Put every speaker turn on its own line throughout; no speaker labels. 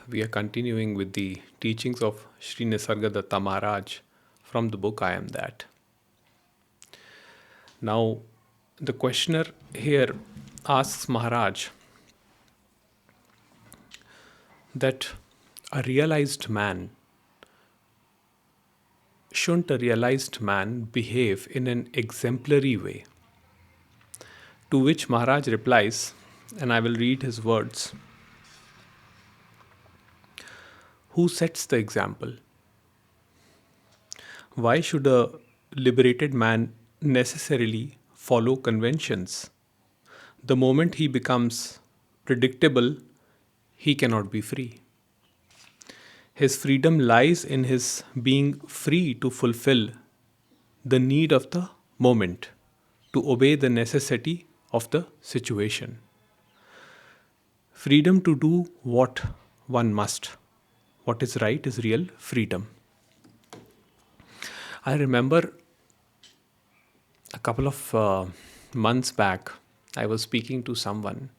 we are continuing with the teachings of Sri Nisargadatta Maharaj from the book I Am That. Now, the questioner here asks Maharaj that shouldn't a realized man behave in an exemplary way? To which Maharaj replies, and I will read his words: who sets the example? Why should a liberated man necessarily follow conventions? The moment he becomes predictable, he cannot be free. His freedom lies in his being free to fulfill the need of the moment, to obey the necessity of the situation. Freedom to do what one must. What is right is real freedom. I remember a couple of months back, I was speaking to someone,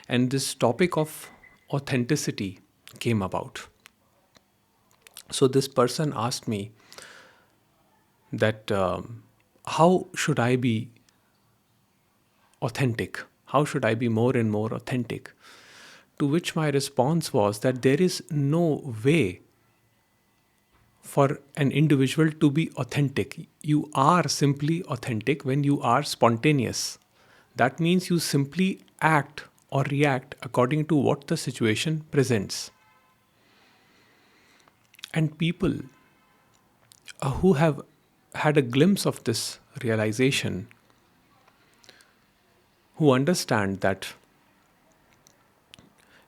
and this topic of authenticity came about. So, this person asked me that how should I be authentic? How should I be more and more authentic? To which my response was that there is no way for an individual to be authentic. You are simply authentic when you are spontaneous. That means you simply act or react according to what the situation presents. And people who have had a glimpse of this realization, who understand that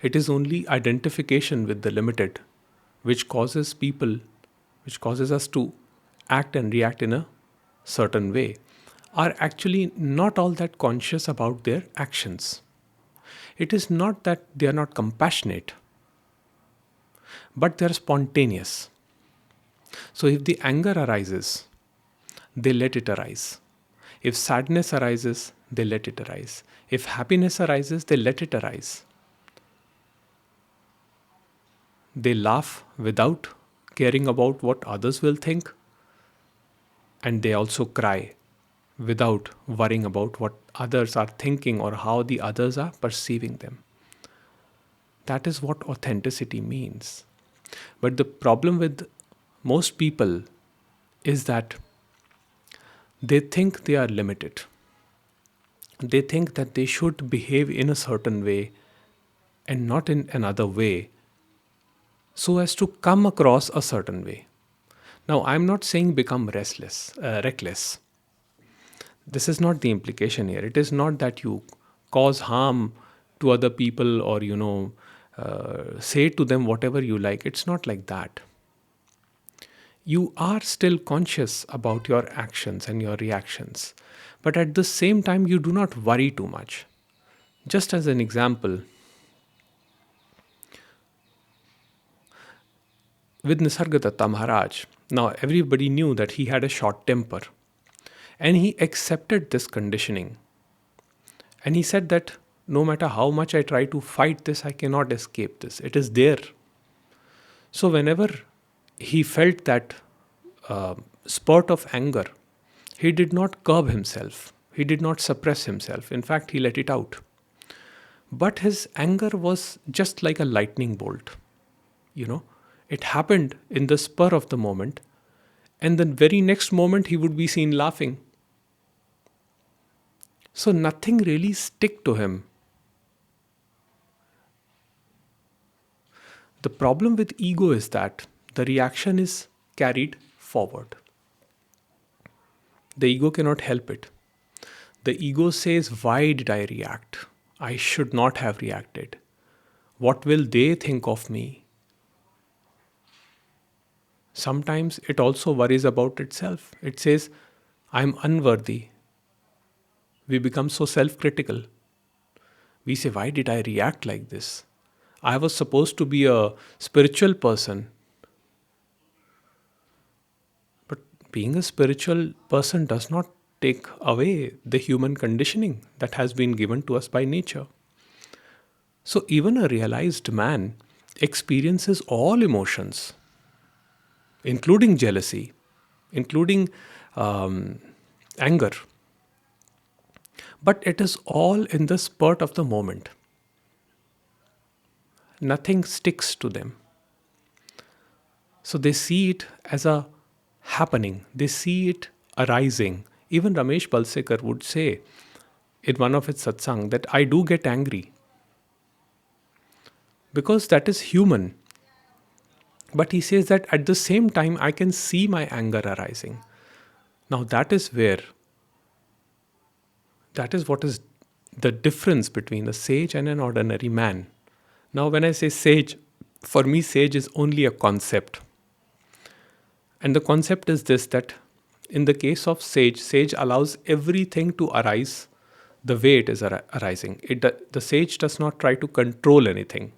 it is only identification with the limited which causes us to act and react in a certain way, are actually not all that conscious about their actions. It is not that they are not compassionate, but they are spontaneous. So if the anger arises, they let it arise. If sadness arises, they let it arise. If happiness arises, they let it arise. They laugh without caring about what others will think, and they also cry without worrying about what others are thinking or how the others are perceiving them. That is what authenticity means. But the problem with most people is that they think they are limited. They think that they should behave in a certain way and not in another way, so as to come across a certain way. Now, I'm not saying become reckless. This is not the implication here. It is not that you cause harm to other people or, say to them whatever you like. It's not like that. You are still conscious about your actions and your reactions, but at the same time, you do not worry too much. Just as an example, with Nisargadatta Maharaj, now everybody knew that he had a short temper, and he accepted this conditioning. And he said that no matter how much I try to fight this, I cannot escape this. It is there. So whenever he felt that spurt of anger, he did not curb himself. He did not suppress himself. In fact, he let it out. But his anger was just like a lightning bolt. It happened in the spur of the moment, and the very next moment he would be seen laughing. So nothing really stick to him. The problem with ego is that the reaction is carried forward. The ego cannot help it. The ego says, why did I react? I should not have reacted. What will they think of me? Sometimes it also worries about itself. It says, I'm unworthy. We become so self-critical. We say, why did I react like this? I was supposed to be a spiritual person. But being a spiritual person does not take away the human conditioning that has been given to us by nature. So even a realized man, experiences all emotions, including jealousy, including um, anger. But it is all in the spurt of the moment. Nothing sticks to them. So they see it as a happening, they see it arising. Even Ramesh Balsekar would say in one of his satsang that I do get angry because that is human. But he says that at the same time, I can see my anger arising. Now, that is what is the difference between a sage and an ordinary man. Now, when I say sage, for me, sage is only a concept. And the concept is this, that in the case of sage allows everything to arise the way it is arising. The sage does not try to control anything.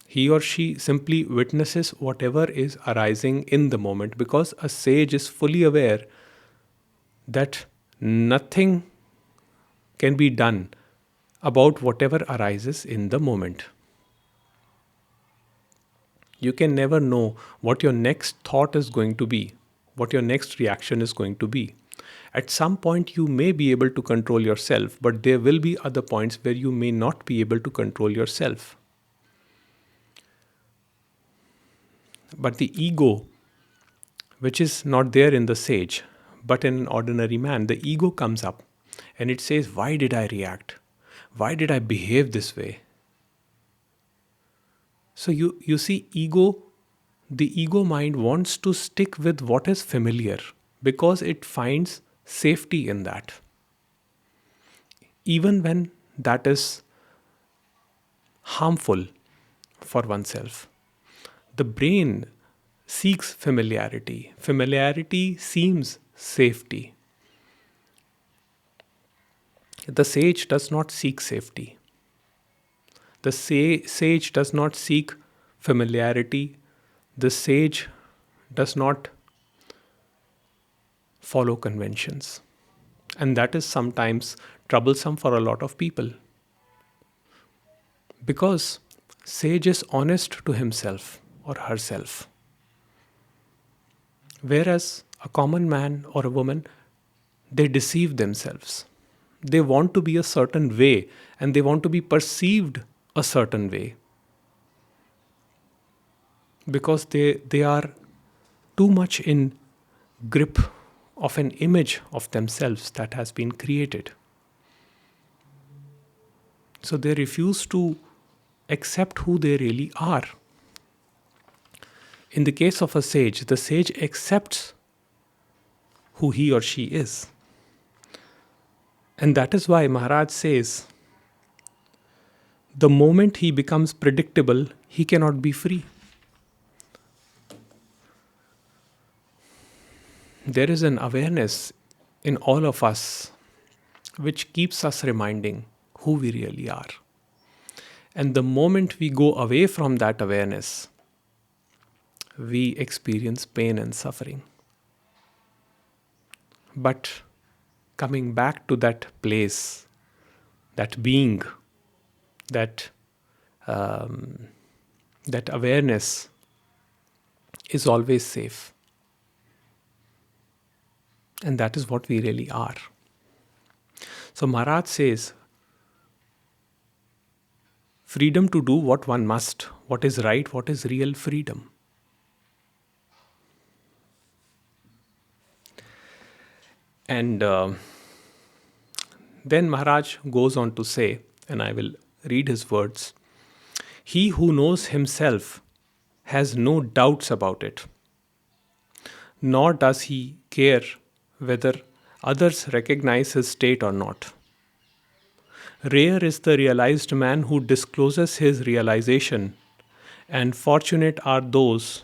He or she simply witnesses whatever is arising in the moment, because a sage is fully aware that nothing can be done about whatever arises in the moment. You can never know what your next thought is going to be, what your next reaction is going to be. At some point, you may be able to control yourself, but there will be other points where you may not be able to control yourself. But the ego, which is not there in the sage, but in an ordinary man, the ego comes up and it says, why did I react? Why did I behave this way? So you see, the ego mind wants to stick with what is familiar because it finds safety in that. Even when that is harmful for oneself. The brain seeks familiarity. Familiarity seems safety. The sage does not seek safety. The sage does not seek familiarity. The sage does not follow conventions. And that is sometimes troublesome for a lot of people. Because sage is honest to himself or herself. Whereas a common man or a woman, they deceive themselves. They want to be a certain way and they want to be perceived a certain way. Because they are too much in grip of an image of themselves that has been created. So they refuse to accept who they really are. In the case of a sage, the sage accepts who he or she is. And that is why Maharaj says, the moment he becomes predictable, he cannot be free. There is an awareness in all of us which keeps us reminding who we really are. And the moment we go away from that awareness, we experience pain and suffering. But coming back to that place, that being, that awareness is always safe. And that is what we really are. So Maharaj says, freedom to do what one must, what is right, what is real freedom. And then Maharaj goes on to say, and I will read his words, he who knows himself has no doubts about it, nor does he care whether others recognize his state or not. Rare is the realized man who discloses his realization, and fortunate are those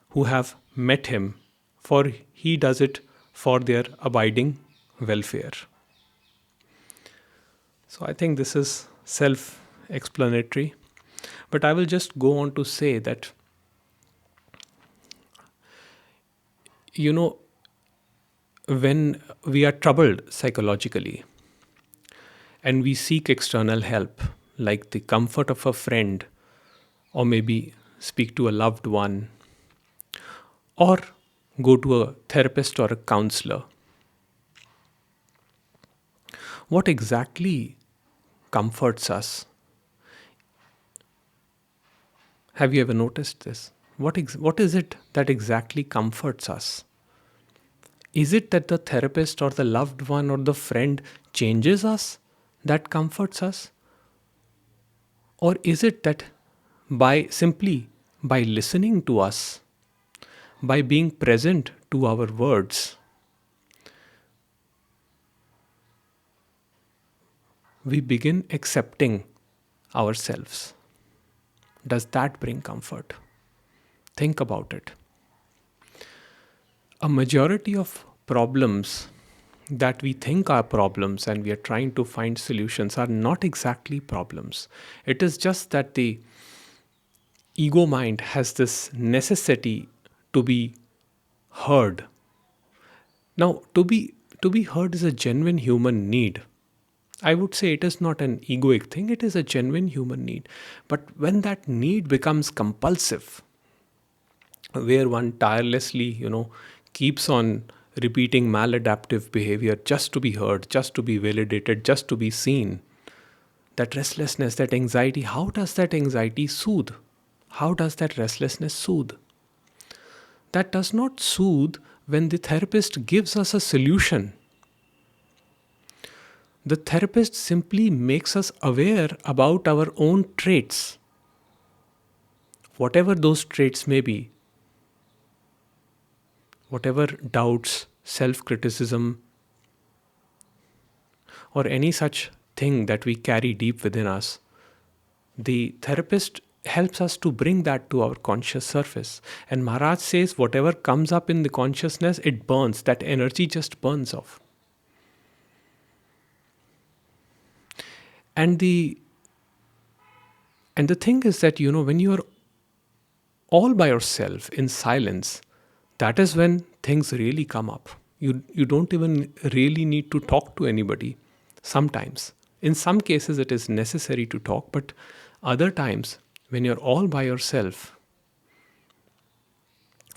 who have met him, for he does it for their abiding welfare. So I think this is self-explanatory, but I will just go on to say that, when we are troubled psychologically and we seek external help, like the comfort of a friend or maybe speak to a loved one, or go to a therapist or a counselor. What exactly comforts us? Have you ever noticed this? What is it that exactly comforts us? Is it that the therapist or the loved one or the friend changes us that comforts us? Or is it that by listening to us, by being present to our words, we begin accepting ourselves? Does that bring comfort? Think about it. A majority of problems that we think are problems and we are trying to find solutions are not exactly problems. It is just that the ego mind has this necessity to be heard. Now, to be heard is a genuine human need. I would say it is not an egoic thing, it is a genuine human need. But when that need becomes compulsive, where one tirelessly, keeps on repeating maladaptive behavior just to be heard, just to be validated, just to be seen, that restlessness, that anxiety, how does that anxiety soothe? How does that restlessness soothe? That does not soothe when the therapist gives us a solution. The therapist simply makes us aware about our own traits, whatever those traits may be, whatever doubts, self criticism, or any such thing that we carry deep within us. The therapist helps us to bring that to our conscious surface. And Maharaj says, whatever comes up in the consciousness, it burns. That energy just burns off. And the thing is that, when you're all by yourself in silence, that is when things really come up. You don't even really need to talk to anybody sometimes. In some cases, it is necessary to talk, but other times, when you're all by yourself,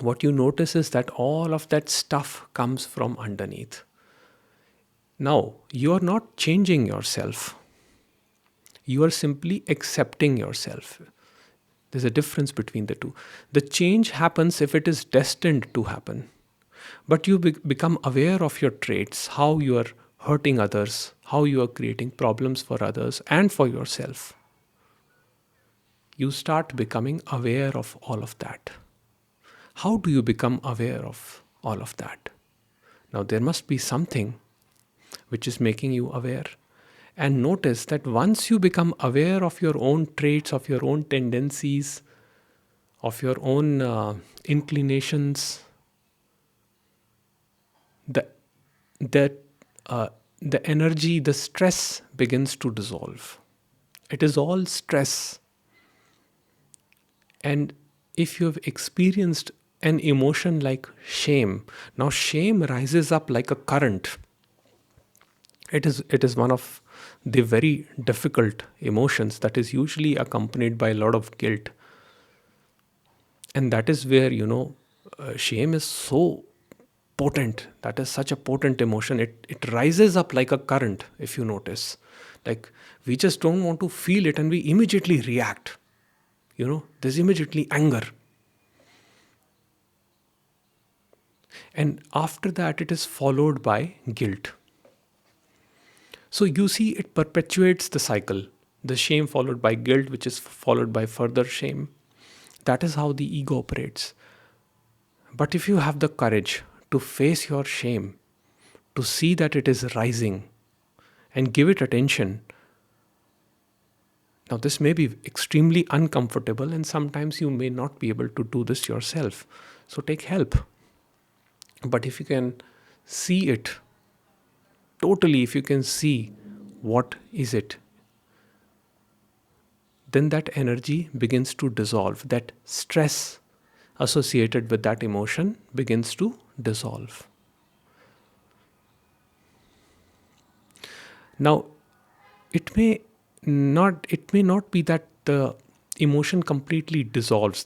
what you notice is that all of that stuff comes from underneath. Now, you are not changing yourself, you are simply accepting yourself. There's a difference between the two. The change happens if it is destined to happen. But you become aware of your traits, how you are hurting others, how you are creating problems for others and for yourself. You start becoming aware of all of that. How do you become aware of all of that? Now, there must be something which is making you aware. And notice that once you become aware of your own traits, of your own tendencies, of your own inclinations, the the the energy, the stress begins to dissolve. It is all stress. And if you have experienced an emotion like shame, now shame rises up like a current. It is one of the very difficult emotions that is usually accompanied by a lot of guilt. And that is where, shame is so potent. That is such a potent emotion. It rises up like a current, if you notice. Like, we just don't want to feel it and we immediately react. There's immediately anger. And after that, it is followed by guilt. So you see, it perpetuates the cycle. The shame followed by guilt, which is followed by further shame. That is how the ego operates. But if you have the courage to face your shame, to see that it is rising and give it attention, now this may be extremely uncomfortable and sometimes you may not be able to do this yourself. So take help. But if you can see it totally, if you can see what is it, then that energy begins to dissolve. That stress associated with that emotion begins to dissolve. Now, it may not be that the emotion completely dissolves,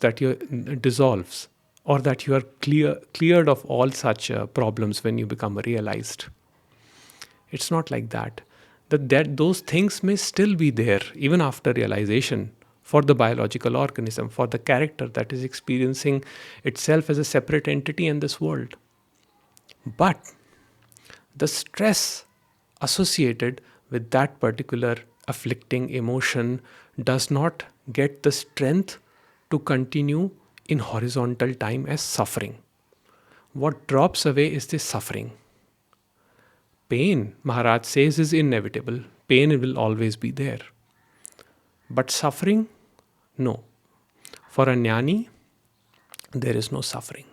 or that you are cleared of all such problems when you become realized. It's not like that. That those things may still be there even after realization, for the biological organism, for the character that is experiencing itself as a separate entity in this world. But the stress associated with that particular afflicting emotion does not get the strength to continue in horizontal time as suffering. What drops away is the suffering. Pain, Maharaj says, is inevitable. Pain will always be there. But suffering, no. For a jnani, there is no suffering.